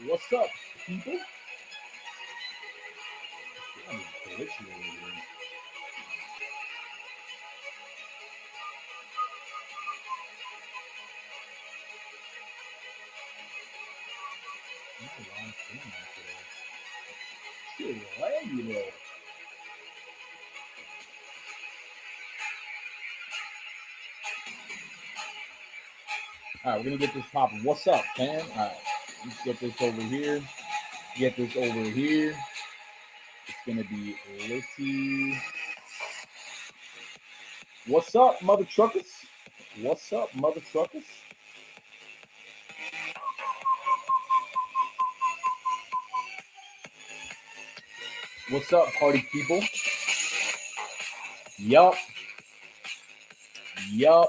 What's up, people? I'm glitchy over here. All right, we're gonna get this popping. What's up, fam? All right, let's get this over here. Get this over here. It's gonna be Litty. What's up, mother truckers? What's up, mother truckers? What's up, party people? Yup. Yup.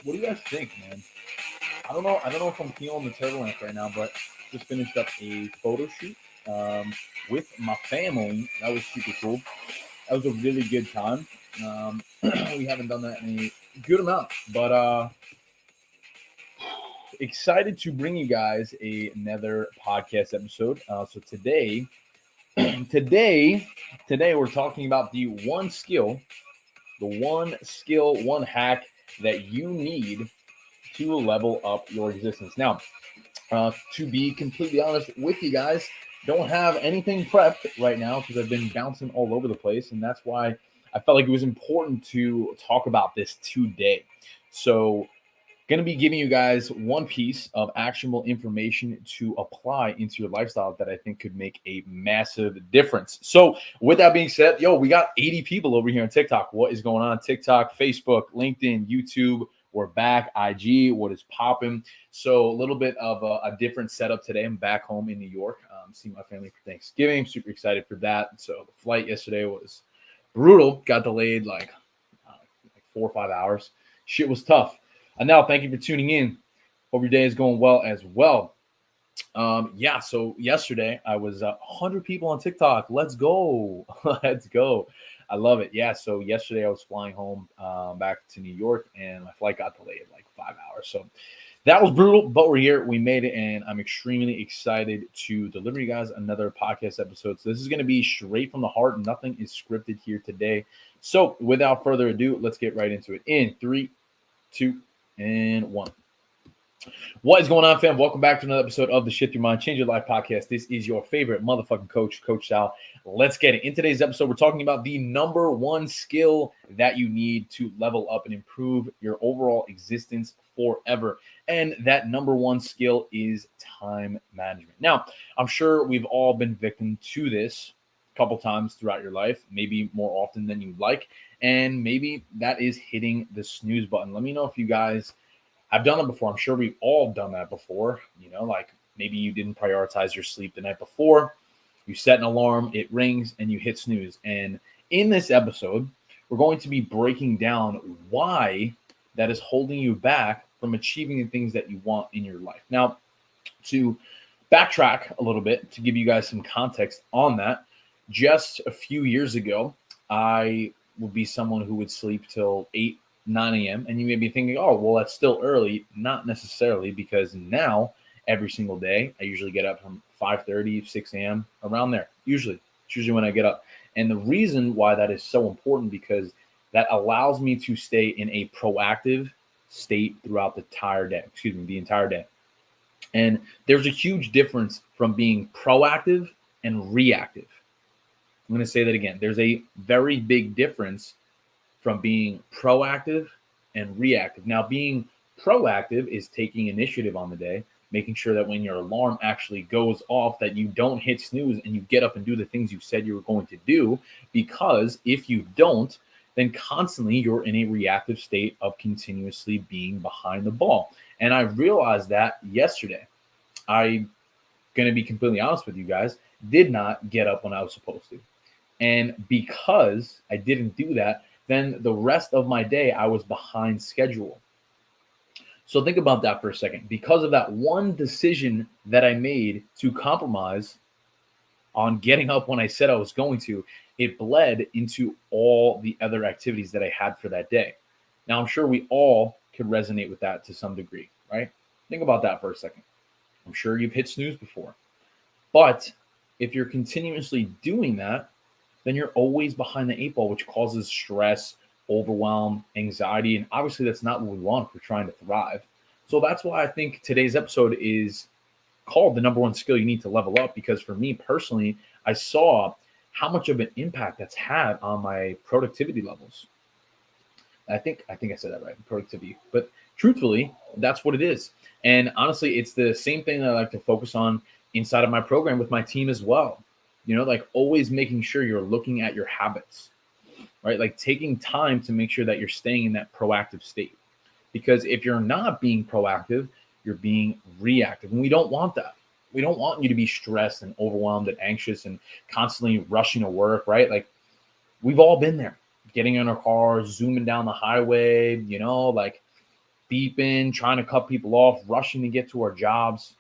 What do you guys think, man? I don't know. I don't know if I'm feeling the turbulence right now, but just finished up a photo shoot with my family. That was super cool. That was a really good time. We haven't done that in a good amount, but excited to bring you guys another podcast episode. So today we're talking about the one skill, one hack that you need to level up your existence. Now, to be completely honest with you guys, don't have anything prepped right now because I've been bouncing all over the place, and that's why I felt like it was important to talk about this today. So, going to be giving you guys one piece of actionable information to apply into your lifestyle that I think could make a massive difference. So, with that being said, we got 80 people over here on TikTok. What is going on? TikTok, Facebook, LinkedIn, YouTube. We're back. IG, what is popping? So, a little bit of a different setup today. I'm back home in New York, seeing my family for Thanksgiving. Super excited for that. So, the flight yesterday was brutal. Got delayed like 4 or 5 hours. Shit was tough. And now, thank you for tuning in. Hope your day is going well as well. So yesterday I was 100 people on TikTok. Let's go. Let's go. I love it. Yeah, so yesterday I was flying home back to New York, and my flight got delayed like 5 hours. So that was brutal, but we're here. We made it, and I'm extremely excited to deliver you guys another podcast episode. So this is going to be straight from the heart. Nothing is scripted here today. So without further ado, let's get right into it. In 3, 2, and 1. What is going on, fam? Welcome back to another episode of the Shift Your Mind, Change Your Life podcast. This is your favorite motherfucking coach, Coach Sal. Let's get it. In today's episode, we're talking about the number one skill that you need to level up and improve your overall existence forever. And that number one skill is time management. Now, I'm sure we've all been victim to this a couple times throughout your life, maybe more often than you'd like. And maybe that is hitting the snooze button. Let me know if you guys have done it before. I'm sure we've all done that before. Like maybe you didn't prioritize your sleep the night before. You set an alarm, it rings, and you hit snooze. And in this episode, we're going to be breaking down why that is holding you back from achieving the things that you want in your life. Now, to backtrack a little bit, to give you guys some context on that, just a few years ago, I would be someone who would sleep till 8, 9 a.m. And you may be thinking, oh, well, that's still early. Not necessarily, because now every single day I usually get up from 5:30, 6 a.m. around there. It's usually when I get up. And the reason why that is so important, because that allows me to stay in a proactive state throughout the entire day. And there's a huge difference from being proactive and reactive. I'm going to say that again. There's a very big difference from being proactive and reactive. Now, being proactive is taking initiative on the day, making sure that when your alarm actually goes off, that you don't hit snooze and you get up and do the things you said you were going to do. Because if you don't, then constantly you're in a reactive state of continuously being behind the ball. And I realized that yesterday. I'm going to be completely honest with you guys, did not get up when I was supposed to. And because I didn't do that, then the rest of my day, I was behind schedule. So think about that for a second. Because of that one decision that I made to compromise, on getting up when I said I was going to, it bled into all the other activities that I had for that day. Now, I'm sure we all could resonate with that to some degree, right? Think about that for a second. I'm sure you've hit snooze before. But if you're continuously doing that, then you're always behind the eight ball, which causes stress, overwhelm, anxiety. And obviously, that's not what we want if we're trying to thrive. So that's why I think today's episode is called the number one skill you need to level up. Because for me personally, I saw how much of an impact that's had on my productivity levels. I think I said that right, productivity. But truthfully, that's what it is. And honestly, it's the same thing that I like to focus on inside of my program with my team as well. Like always making sure you're looking at your habits, right? Like taking time to make sure that you're staying in that proactive state. Because if you're not being proactive, you're being reactive. And we don't want that. We don't want you to be stressed and overwhelmed and anxious and constantly rushing to work, right? Like we've all been there, getting in our cars, zooming down the highway, like beeping, trying to cut people off, rushing to get to our jobs.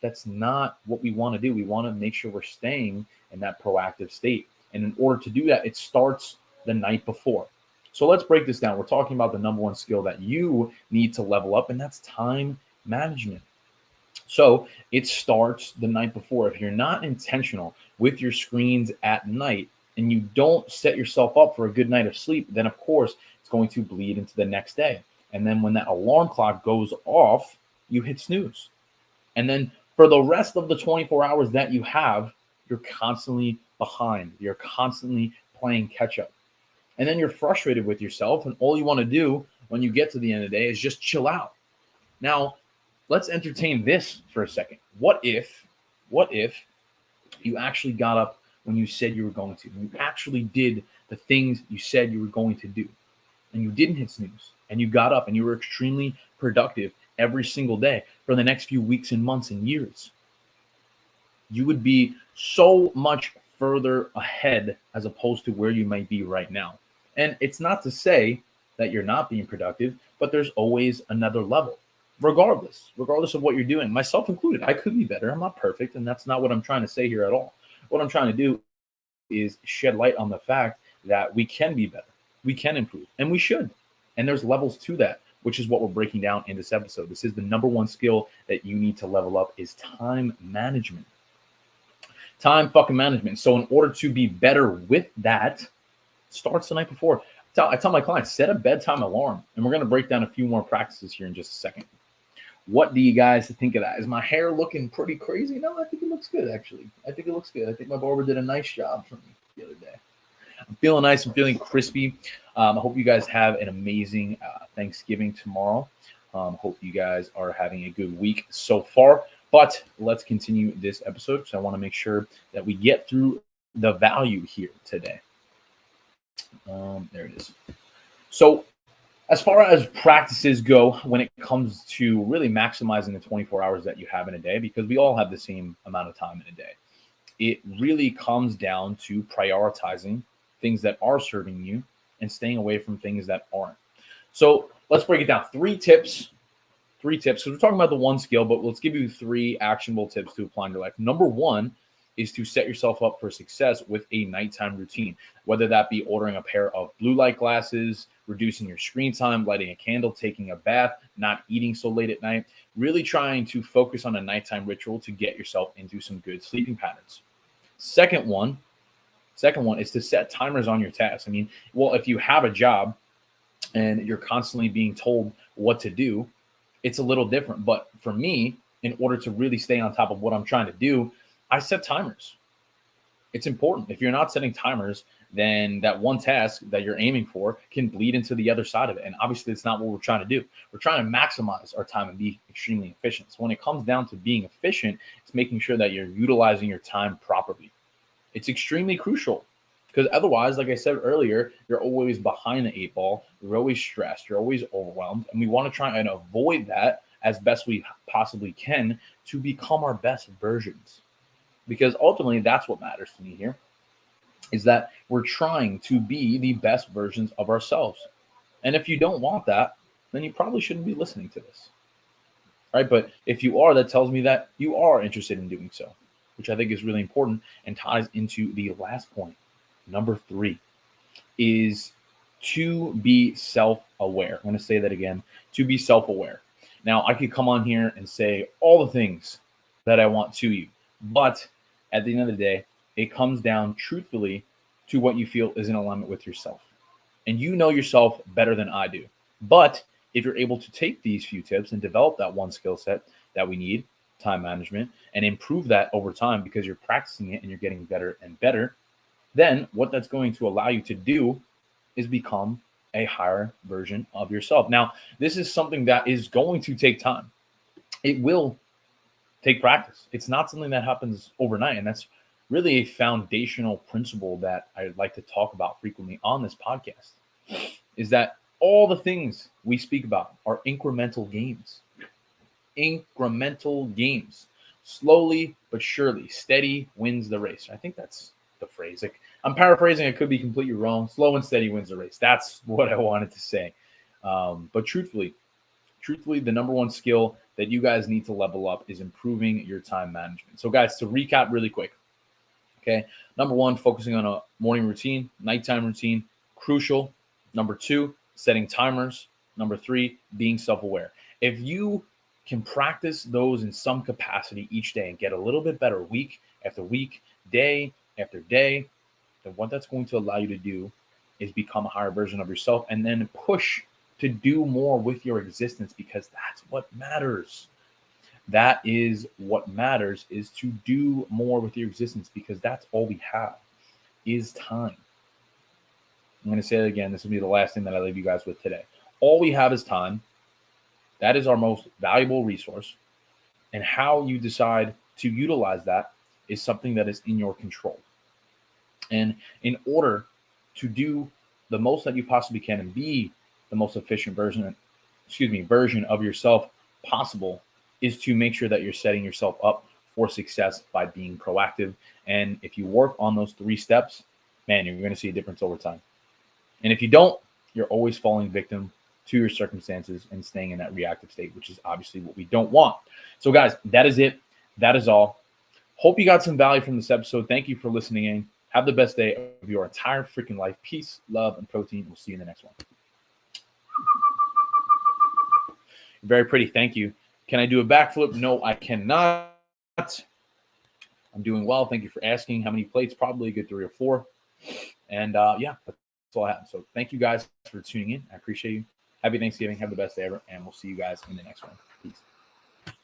That's not what we want to do. We want to make sure we're staying in that proactive state. And in order to do that, it starts the night before. So let's break this down. We're talking about the number one skill that you need to level up, and that's time management. So it starts the night before. If you're not intentional with your screens at night and you don't set yourself up for a good night of sleep, then of course it's going to bleed into the next day. And then when that alarm clock goes off, you hit snooze. And then for the rest of the 24 hours that you have, you're constantly behind. You're constantly playing catch up. And then you're frustrated with yourself. And all you want to do when you get to the end of the day is just chill out. Now, let's entertain this for a second. What if you actually got up when you said you were going to? You actually did the things you said you were going to do. And you didn't hit snooze. And you got up and you were extremely productive every single day for the next few weeks and months and years. You would be so much further ahead as opposed to where you might be right now. And it's not to say that you're not being productive, but there's always another level, regardless of what you're doing, myself included. I could be better. I'm not perfect. And that's not what I'm trying to say here at all. What I'm trying to do is shed light on the fact that we can be better. We can improve, and we should. And there's levels to that, which is what we're breaking down in this episode. This is the number one skill that you need to level up is time management. Time fucking management. So in order to be better with that, starts the night before. I tell my clients, set a bedtime alarm. And we're going to break down a few more practices here in just a second. What do you guys think of that? Is my hair looking pretty crazy? No, I think it looks good, actually. I think it looks good. I think my barber did a nice job for me the other day. I'm feeling nice. I'm feeling crispy. I hope you guys have an amazing Thanksgiving tomorrow. Hope you guys are having a good week so far. But let's continue this episode because I want to make sure that we get through the value here today. There it is. So as far as practices go, when it comes to really maximizing the 24 hours that you have in a day, because we all have the same amount of time in a day, it really comes down to prioritizing things that are serving you and staying away from things that aren't. So let's break it down. Three tips. So we're talking about the one skill, but let's give you 3 actionable tips to apply in your life. Number 1 is to set yourself up for success with a nighttime routine, whether that be ordering a pair of blue light glasses, reducing your screen time, lighting a candle, taking a bath, not eating so late at night, really trying to focus on a nighttime ritual to get yourself into some good sleeping patterns. Second one is to set timers on your tasks. I mean, well, if you have a job and you're constantly being told what to do, it's a little different. But for me, in order to really stay on top of what I'm trying to do, I set timers. It's important. If you're not setting timers, then that one task that you're aiming for can bleed into the other side of it. And obviously, it's not what we're trying to do. We're trying to maximize our time and be extremely efficient. So when it comes down to being efficient, it's making sure that you're utilizing your time properly. It's extremely crucial because otherwise, like I said earlier, you're always behind the 8 ball. You're always stressed. You're always overwhelmed. And we want to try and avoid that as best we possibly can to become our best versions. Because ultimately, that's what matters to me here, is that we're trying to be the best versions of ourselves. And if you don't want that, then you probably shouldn't be listening to this. Right? But if you are, that tells me that you are interested in doing so, which I think is really important and ties into the last point. Number 3 is to be self-aware. I'm going to say that again, to be self-aware. Now, I could come on here and say all the things that I want to you, but at the end of the day, it comes down truthfully to what you feel is in alignment with yourself. And you know yourself better than I do. But if you're able to take these few tips and develop that one skill set that we need, time management, and improve that over time because you're practicing it and you're getting better and better, then what that's going to allow you to do is become a higher version of yourself. Now, this is something that is going to take time. It will take practice. It's not something that happens overnight. And that's really a foundational principle that I like to talk about frequently on this podcast, is that all the things we speak about are incremental gains. Incremental gains. Slowly but surely, steady wins the race. I think that's the phrase. Like, I'm paraphrasing. I could be completely wrong. Slow and steady wins the race. That's what I wanted to say. But truthfully, the number one skill that you guys need to level up is improving your time management. So, guys, to recap really quick. Okay. Number 1, focusing on a morning routine, nighttime routine, crucial. Number 2, setting timers. Number 3, being self-aware. If you can practice those in some capacity each day and get a little bit better week after week, day after day, then what that's going to allow you to do is become a higher version of yourself and then push to do more with your existence, because that's what matters. That is what matters, is to do more with your existence, because that's all we have is time. I'm going to say it again. This will be the last thing that I leave you guys with today. All we have is time. That is our most valuable resource. And how you decide to utilize that is something that is in your control. And in order to do the most that you possibly can and be the most efficient version of yourself possible, is to make sure that you're setting yourself up for success by being proactive. And if you work on those 3 steps, man, you're going to see a difference over time. And if you don't, you're always falling victim to your circumstances and staying in that reactive state, which is obviously what we don't want. So, guys, that is it. That is all. Hope you got some value from this episode. Thank you for listening in. Have the best day of your entire freaking life. Peace, love, and protein. We'll see you in the next one. Very pretty. Thank you. Can I do a backflip? No, I cannot. I'm doing well. Thank you for asking. How many plates? Probably a good 3 or 4. And yeah, that's all I have. So thank you guys for tuning in. I appreciate you. Happy Thanksgiving. Have the best day ever. And we'll see you guys in the next one. Peace.